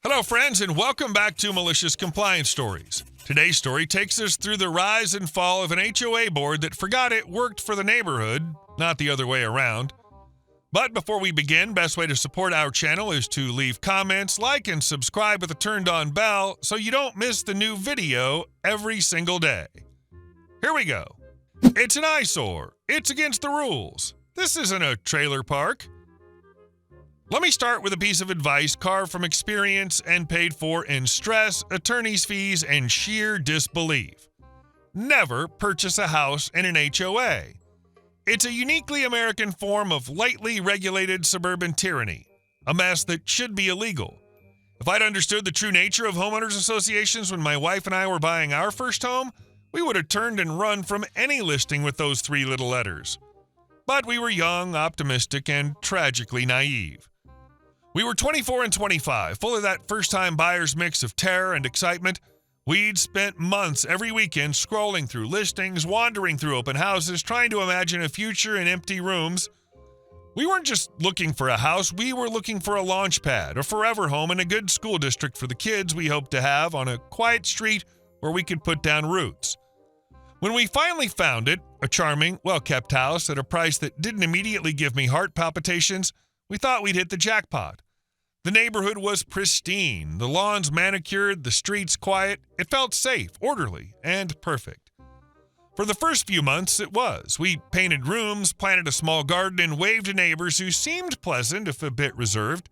Hello, friends, and welcome back to Malicious Compliance Stories. Today's story takes us through the rise and fall of an HOA board that forgot it worked for the neighborhood, not the other way around. But before we begin, best way to support our channel is to leave comments, like, and subscribe with a turned-on bell so you don't miss the new video every single day. Here we go. It's an eyesore. It's against the rules. This isn't a trailer park. Let me start with a piece of advice carved from experience and paid for in stress, attorney's fees, and sheer disbelief. Never purchase a house in an HOA. It's a uniquely American form of lightly regulated suburban tyranny, a mess that should be illegal. If I'd understood the true nature of homeowners associations when my wife and I were buying our first home, we would have turned and run from any listing with those three little letters. But we were young, optimistic, and tragically naive. We were 24 and 25, full of that first-time buyer's mix of terror and excitement. We'd spent months every weekend scrolling through listings, wandering through open houses, trying to imagine a future in empty rooms. We weren't just looking for a house, we were looking for a launch pad, a forever home, and a good school district for the kids we hoped to have on a quiet street where we could put down roots. When we finally found it, a charming, well-kept house at a price that didn't immediately give me heart palpitations, we thought we'd hit the jackpot. The neighborhood was pristine, the lawns manicured, the streets quiet. It felt safe, orderly, and perfect. For the first few months, it was. We painted rooms, planted a small garden, and waved to neighbors who seemed pleasant, if a bit reserved.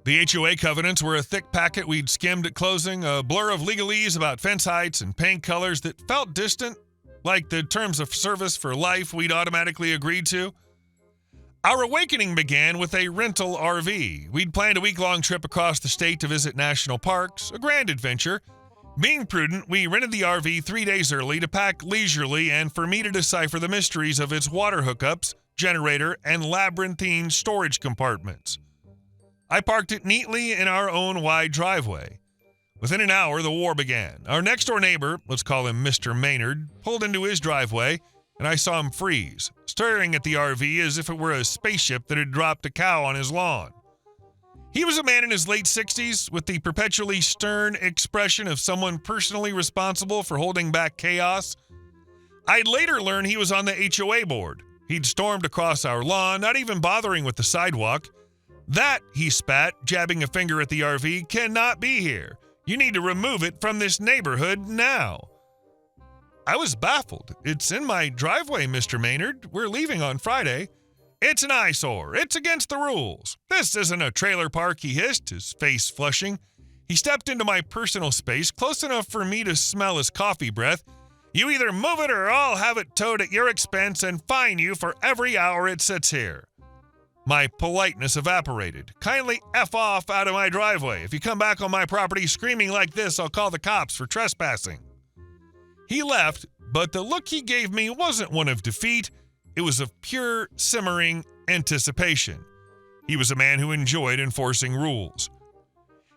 The HOA covenants were a thick packet we'd skimmed at closing, a blur of legalese about fence heights and paint colors that felt distant, like the terms of service for life we'd automatically agreed to. Our awakening began with a rental RV. We'd planned a week-long trip across the state to visit national parks, a grand adventure. Being prudent, we rented the RV 3 days early to pack leisurely and for me to decipher the mysteries of its water hookups, generator, and labyrinthine storage compartments. I parked it neatly in our own wide driveway. Within an hour, the war began. Our next-door neighbor, let's call him Mr. Maynard, pulled into his driveway, and I saw him freeze, staring at the RV as if it were a spaceship that had dropped a cow on his lawn. He was a man in his late 60s with the perpetually stern expression of someone personally responsible for holding back chaos. I'd later learn he was on the HOA board. He'd stormed across our lawn, not even bothering with the sidewalk. That, he spat, jabbing a finger at the RV, cannot be here. You need to remove it from this neighborhood now. I was baffled. It's in my driveway, Mr. Maynard. We're leaving on Friday. It's an eyesore. It's against the rules. This isn't a trailer park, he hissed, his face flushing. He stepped into my personal space, close enough for me to smell his coffee breath. You either move it or I'll have it towed at your expense and fine you for every hour it sits here. My politeness evaporated. Kindly F off out of my driveway. If you come back on my property screaming like this, I'll call the cops for trespassing. He left, but the look he gave me wasn't one of defeat. It was of pure, simmering anticipation. He was a man who enjoyed enforcing rules.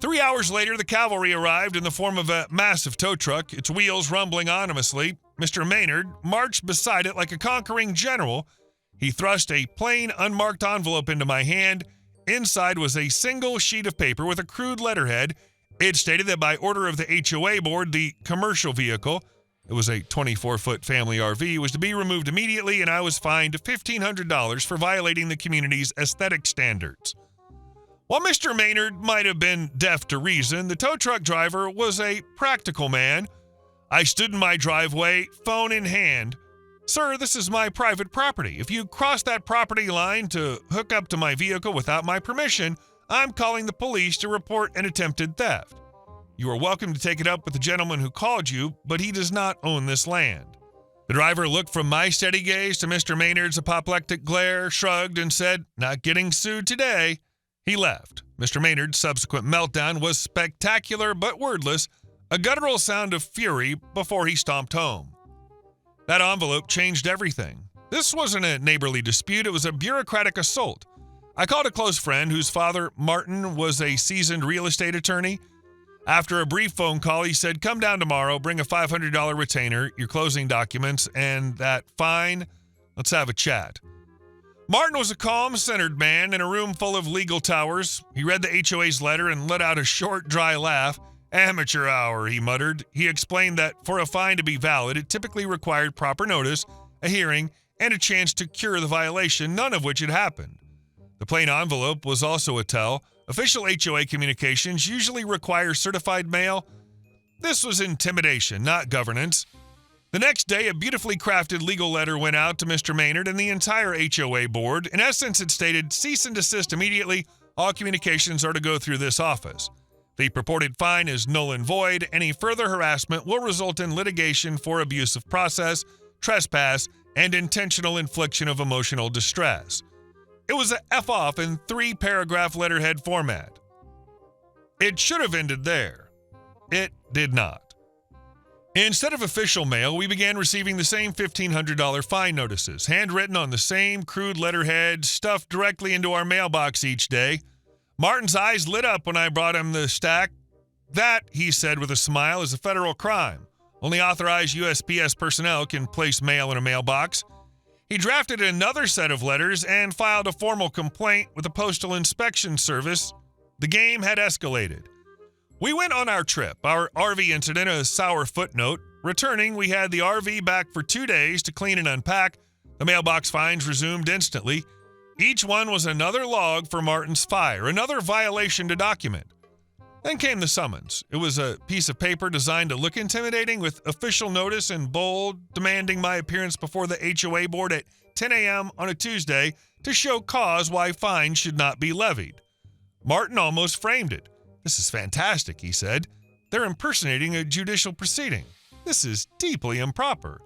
3 hours later, the cavalry arrived in the form of a massive tow truck, its wheels rumbling ominously. Mr. Maynard marched beside it like a conquering general. He thrust a plain, unmarked envelope into my hand. Inside was a single sheet of paper with a crude letterhead. It stated that by order of the HOA board, the commercial vehicle, it was a 24-foot family RV, was to be removed immediately, and I was fined $1,500 for violating the community's aesthetic standards. While Mr. Maynard might have been deaf to reason, the tow truck driver was a practical man. I stood in my driveway, phone in hand. Sir, this is my private property. If you cross that property line to hook up to my vehicle without my permission, I'm calling the police to report an attempted theft. You are welcome to take it up with the gentleman who called you, but he does not own this land. The driver looked from my steady gaze to Mr. Maynard's apoplectic glare, shrugged, and said, "Not getting sued today." He left. Mr. Maynard's subsequent meltdown was spectacular but wordless, a guttural sound of fury before he stomped home. That envelope changed everything. This wasn't a neighborly dispute, it was a bureaucratic assault. I called a close friend whose father, Martin, was a seasoned real estate attorney. After a brief phone call, he said, "Come down tomorrow, bring a $500 retainer, your closing documents, and that fine. Let's have a chat." Martin was a calm, centered man in a room full of legal towers. He read the HOA's letter and let out a short, dry laugh. "Amateur hour," he muttered. He explained that for a fine to be valid, it typically required proper notice, a hearing, and a chance to cure the violation, none of which had happened. The plain envelope was also a tell. Official HOA communications usually require certified mail. This was intimidation, not governance. The next day, a beautifully crafted legal letter went out to Mr. Maynard and the entire HOA board. In essence, it stated, "Cease and desist immediately. All communications are to go through this office. The purported fine is null and void. Any further harassment will result in litigation for abuse of process, trespass, and intentional infliction of emotional distress." It was a F off in 3-paragraph letterhead format. It should have ended there. It did not. Instead of official mail, we began receiving the same $1,500 fine notices, handwritten on the same crude letterhead, stuffed directly into our mailbox each day. Martin's eyes lit up when I brought him the stack. "That," he said with a smile, "is a federal crime. Only authorized USPS personnel can place mail in a mailbox." He drafted another set of letters and filed a formal complaint with the Postal Inspection Service. The game had escalated. We went on our trip, our RV incident a sour footnote. Returning, we had the RV back for 2 days to clean and unpack. The mailbox fines resumed instantly. Each one was another log for Martin's fire, another violation to document. Then came the summons. It was a piece of paper designed to look intimidating with official notice in bold, demanding my appearance before the HOA board at 10 a.m. on a Tuesday to show cause why fines should not be levied. Martin almost framed it. "This is fantastic," he said. "They're impersonating a judicial proceeding. This is deeply improper."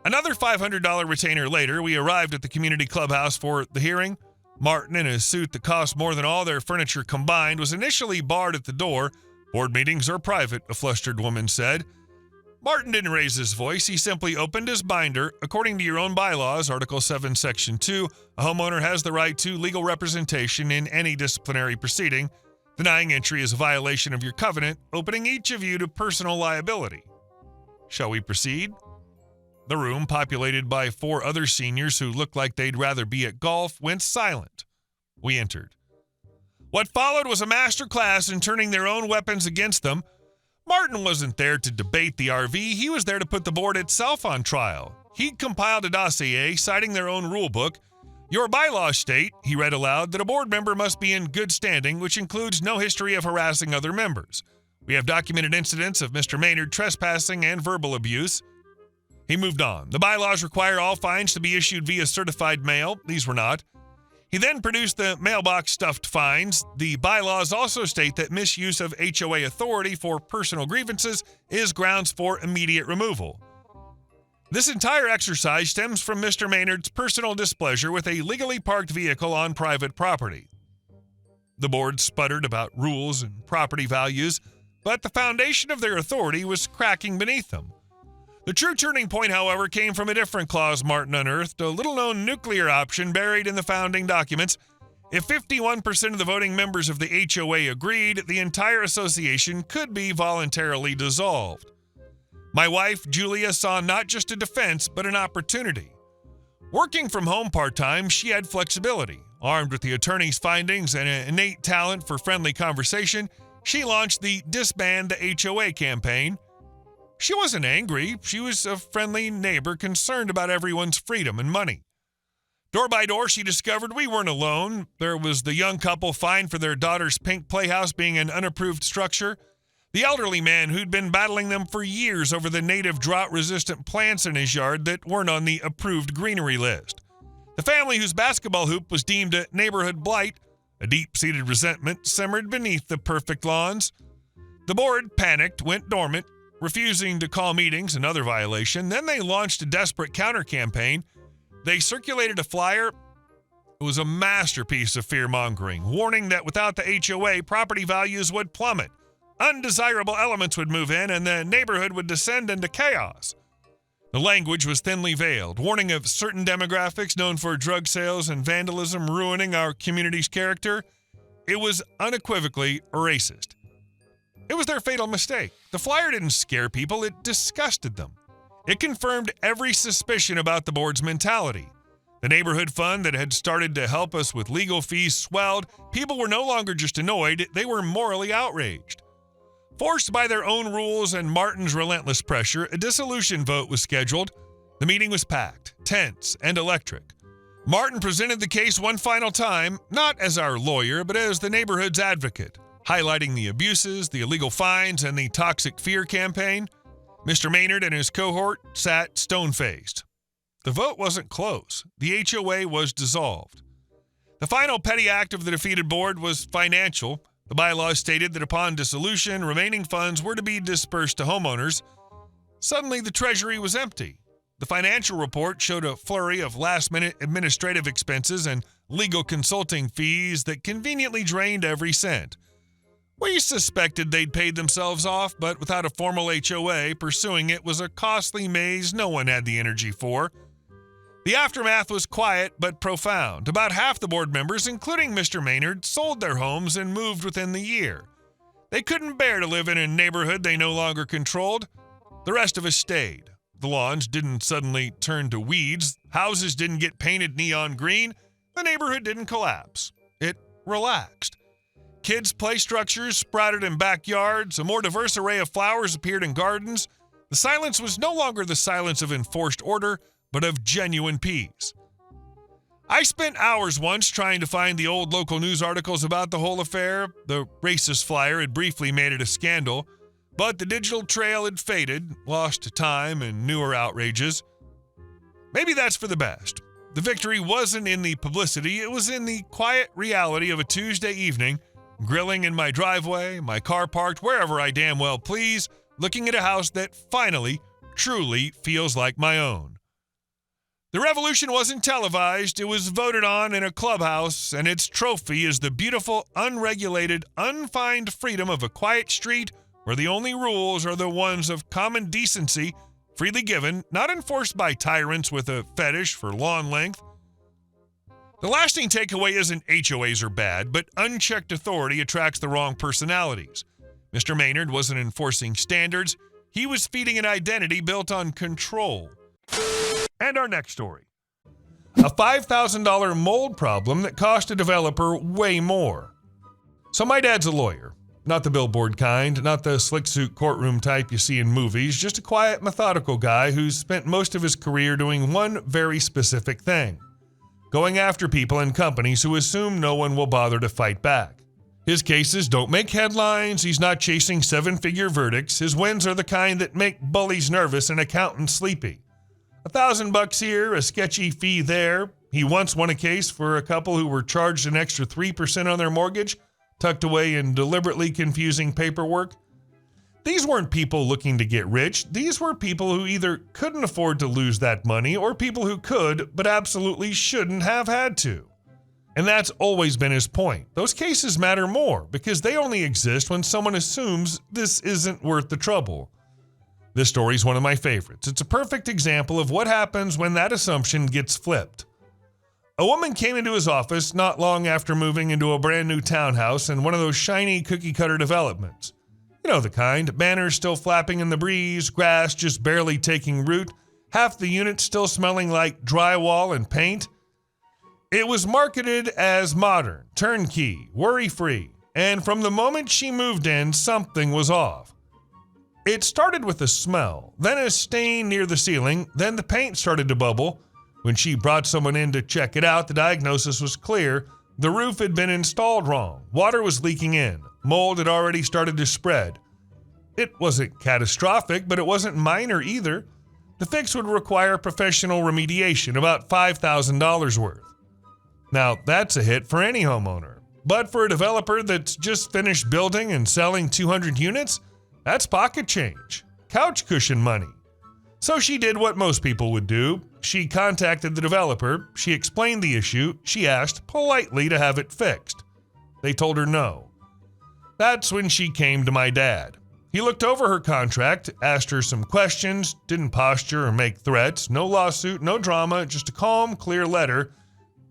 Another $500 retainer later, we arrived at the community clubhouse for the hearing. Martin, in a suit that cost more than all their furniture combined, was initially barred at the door. "Board meetings are private," a flustered woman said. Martin didn't raise his voice. He simply opened his binder. "According to your own bylaws, Article 7, Section 2, a homeowner has the right to legal representation in any disciplinary proceeding. Denying entry is a violation of your covenant, opening each of you to personal liability. Shall we proceed?" The room, populated by 4 other seniors who looked like they'd rather be at golf, went silent. We entered. What followed was a master class in turning their own weapons against them. Martin wasn't there to debate the RV. He was there to put the board itself on trial. He'd compiled a dossier citing their own rule book. "Your bylaws state," he read aloud, "that a board member must be in good standing, which includes no history of harassing other members. We have documented incidents of Mr. Maynard trespassing and verbal abuse." He moved on. "The bylaws require all fines to be issued via certified mail. These were not." He then produced the mailbox stuffed fines. "The bylaws also state that misuse of HOA authority for personal grievances is grounds for immediate removal." This entire exercise stems from Mr. Maynard's personal displeasure with a legally parked vehicle on private property. The board sputtered about rules and property values, but the foundation of their authority was cracking beneath them. The true turning point, however, came from a different clause Martin unearthed, a little-known nuclear option buried in the founding documents. If 51% of the voting members of the HOA agreed, the entire association could be voluntarily dissolved. My wife, Julia, saw not just a defense, but an opportunity. Working from home part-time, she had flexibility. Armed with the attorney's findings and an innate talent for friendly conversation, she launched the Disband the HOA campaign. She wasn't angry. She was a friendly neighbor concerned about everyone's freedom and money. Door by door, she discovered we weren't alone. There was the young couple fined for their daughter's pink playhouse being an unapproved structure, the elderly man who'd been battling them for years over the native drought-resistant plants in his yard that weren't on the approved greenery list, the family whose basketball hoop was deemed a neighborhood blight. A deep-seated resentment simmered beneath the perfect lawns. The board panicked, went dormant, refusing to call meetings, another violation. Then they launched a desperate counter-campaign. They circulated a flyer. It was a masterpiece of fear-mongering, warning that without the HOA, property values would plummet, undesirable elements would move in, and the neighborhood would descend into chaos. The language was thinly veiled, warning of certain demographics known for drug sales and vandalism ruining our community's character. It was unequivocally racist. It was their fatal mistake. The flyer didn't scare people, it disgusted them. It confirmed every suspicion about the board's mentality. The neighborhood fund that had started to help us with legal fees swelled. People were no longer just annoyed, they were morally outraged. Forced by their own rules and Martin's relentless pressure, a dissolution vote was scheduled. The meeting was packed, tense, and electric. Martin presented the case one final time, not as our lawyer, but as the neighborhood's advocate, highlighting the abuses, the illegal fines, and the toxic fear campaign. Mr. Maynard and his cohort sat stone-faced. The vote wasn't close. The HOA was dissolved. The final petty act of the defeated board was financial. The bylaws stated that upon dissolution, remaining funds were to be dispersed to homeowners. Suddenly, the treasury was empty. The financial report showed a flurry of last-minute administrative expenses and legal consulting fees that conveniently drained every cent. We suspected they'd paid themselves off, but without a formal HOA, pursuing it was a costly maze no one had the energy for. The aftermath was quiet but profound. About half the board members, including Mr. Maynard, sold their homes and moved within the year. They couldn't bear to live in a neighborhood they no longer controlled. The rest of us stayed. The lawns didn't suddenly turn to weeds. Houses didn't get painted neon green. The neighborhood didn't collapse. It relaxed. Kids' play structures sprouted in backyards. A more diverse array of flowers appeared in gardens. The silence was no longer the silence of enforced order, but of genuine peace. I spent hours once trying to find the old local news articles about the whole affair. The racist flyer had briefly made it a scandal, but the digital trail had faded, lost to time and newer outrages. Maybe that's for the best. The victory wasn't in the publicity, it was in the quiet reality of a Tuesday evening, grilling in my driveway, my car parked wherever I damn well please, looking at a house that finally, truly feels like my own. The revolution wasn't televised, it was voted on in a clubhouse, and its trophy is the beautiful, unregulated, unfined freedom of a quiet street where the only rules are the ones of common decency, freely given, not enforced by tyrants with a fetish for lawn length. The lasting takeaway isn't HOAs are bad, but unchecked authority attracts the wrong personalities. Mr. Maynard wasn't enforcing standards, he was feeding an identity built on control. And our next story. A $5,000 mold problem that cost a developer way more. So my dad's a lawyer. Not the billboard kind, not the slick suit courtroom type you see in movies, just a quiet, methodical guy who's spent most of his career doing one very specific thing: going after people and companies who assume no one will bother to fight back. His cases don't make headlines, he's not chasing seven-figure verdicts, his wins are the kind that make bullies nervous and accountants sleepy. $1,000 here, a sketchy fee there. He once won a case for a couple who were charged an extra 3% on their mortgage, tucked away in deliberately confusing paperwork. These weren't people looking to get rich. These were people who either couldn't afford to lose that money or people who could, but absolutely shouldn't have had to. And that's always been his point. Those cases matter more because they only exist when someone assumes this isn't worth the trouble. This story is one of my favorites. It's a perfect example of what happens when that assumption gets flipped. A woman came into his office not long after moving into a brand new townhouse in one of those shiny cookie-cutter developments. You know the kind, banners still flapping in the breeze, grass just barely taking root, half the unit still smelling like drywall and paint. It was marketed as modern, turnkey, worry-free, and from the moment she moved in, something was off. It started with a smell, then a stain near the ceiling, then the paint started to bubble. When she brought someone in to check it out, the diagnosis was clear. The roof had been installed wrong. Water was leaking in. Mold had already started to spread. It wasn't catastrophic, but it wasn't minor either. The fix would require professional remediation, about $5,000 worth. Now, that's a hit for any homeowner. But for a developer that's just finished building and selling 200 units, that's pocket change, couch cushion money. So she did what most people would do. She contacted the developer, she explained the issue, she asked politely to have it fixed. They told her no. That's when she came to my dad. He looked over her contract, asked her some questions, didn't posture or make threats, no lawsuit, no drama, just a calm, clear letter.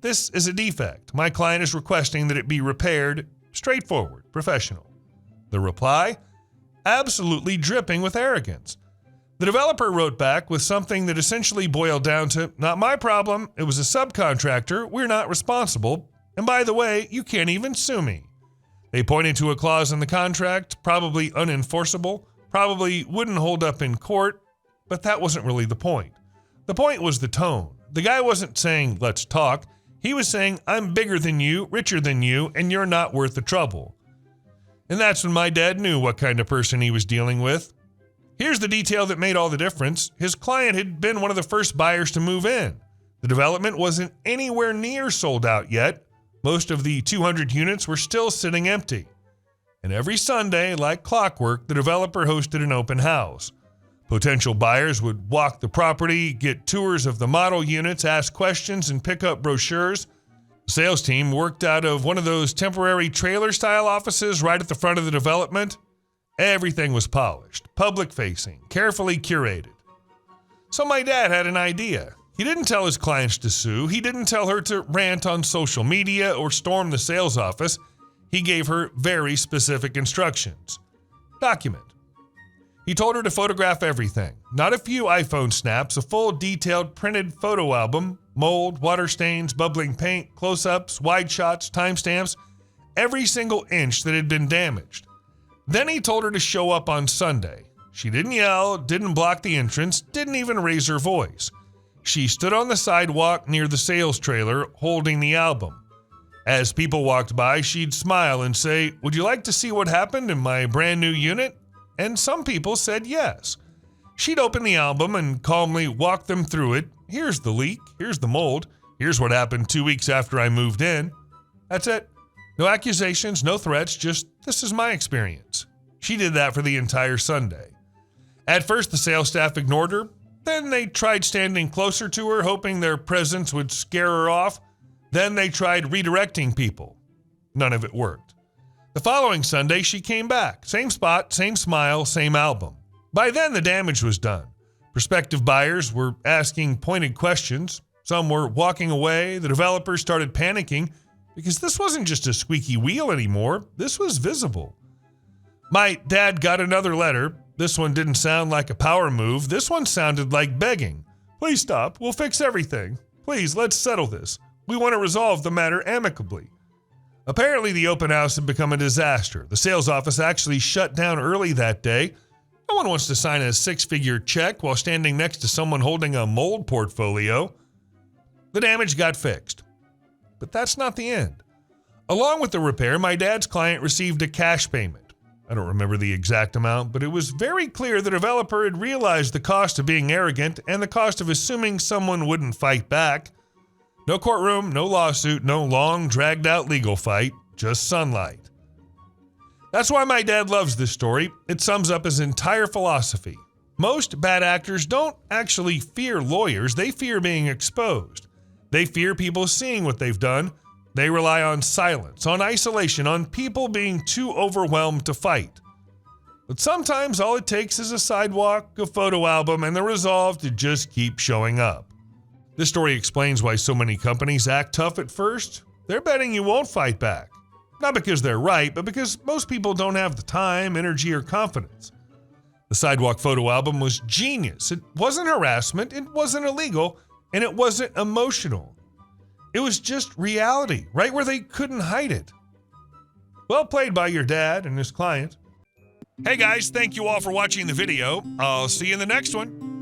This is a defect. My client is requesting that it be repaired. Straightforward, professional. The reply? Absolutely dripping with arrogance. The developer wrote back with something that essentially boiled down to, "Not my problem. It was a subcontractor. We're not responsible. And by the way, you can't even sue me." They pointed to a clause in the contract, probably unenforceable, probably wouldn't hold up in court, but that wasn't really the point. The point was the tone. The guy wasn't saying, "Let's talk." He was saying, "I'm bigger than you, richer than you, and you're not worth the trouble." And that's when my dad knew what kind of person he was dealing with. Here's the detail that made all the difference. His client had been one of the first buyers to move in. The development wasn't anywhere near sold out yet. Most of the 200 units were still sitting empty. And every Sunday, like clockwork, the developer hosted an open house. Potential buyers would walk the property, get tours of the model units, ask questions, and pick up brochures. The sales team worked out of one of those temporary trailer-style offices right at the front of the development. Everything was polished, public-facing, carefully curated. So my dad had an idea. He didn't tell his clients to sue. He didn't tell her to rant on social media or storm the sales office. He gave her very specific instructions. Document. He told her to photograph everything. Not a few iPhone snaps, a full detailed printed photo album, mold, water stains, bubbling paint, close-ups, wide shots, timestamps, every single inch that had been damaged. Then he told her to show up on Sunday. She didn't yell, didn't block the entrance, didn't even raise her voice. She stood on the sidewalk near the sales trailer, holding the album. As people walked by, she'd smile and say, "Would you like to see what happened in my brand new unit?" And some people said yes. She'd open the album and calmly walk them through it. "Here's the leak, here's the mold, here's what happened 2 weeks after I moved in." That's it. No accusations, no threats, just, "This is my experience." She did that for the entire Sunday. At first, the sales staff ignored her. Then they tried standing closer to her, hoping their presence would scare her off. Then they tried redirecting people. None of it worked. The following Sunday, she came back. Same spot, same smile, same album. By then, the damage was done. Prospective buyers were asking pointed questions. Some were walking away. The developers started panicking because this wasn't just a squeaky wheel anymore. This was visible. My dad got another letter. This one didn't sound like a power move. This one sounded like begging. "Please stop. We'll fix everything. Please, let's settle this. We want to resolve the matter amicably." Apparently, the open house had become a disaster. The sales office actually shut down early that day. No one wants to sign a 6-figure check while standing next to someone holding a mold portfolio. The damage got fixed. But that's not the end. Along with the repair, my dad's client received a cash payment. I don't remember the exact amount, but it was very clear the developer had realized the cost of being arrogant and the cost of assuming someone wouldn't fight back. No courtroom, no lawsuit, no long, dragged-out legal fight, just sunlight. That's why my dad loves this story. It sums up his entire philosophy. Most bad actors don't actually fear lawyers. They fear being exposed. They fear people seeing what they've done. They rely on silence, on isolation, on people being too overwhelmed to fight. But sometimes all it takes is a sidewalk, a photo album, and the resolve to just keep showing up. This story explains why so many companies act tough at first. They're betting you won't fight back. Not because they're right, but because most people don't have the time, energy, or confidence. The sidewalk photo album was genius. It wasn't harassment, it wasn't illegal, and it wasn't emotional. It was just reality, right where they couldn't hide it. Well played by your dad and his client. Hey guys, thank you all for watching the video. I'll see you in the next one.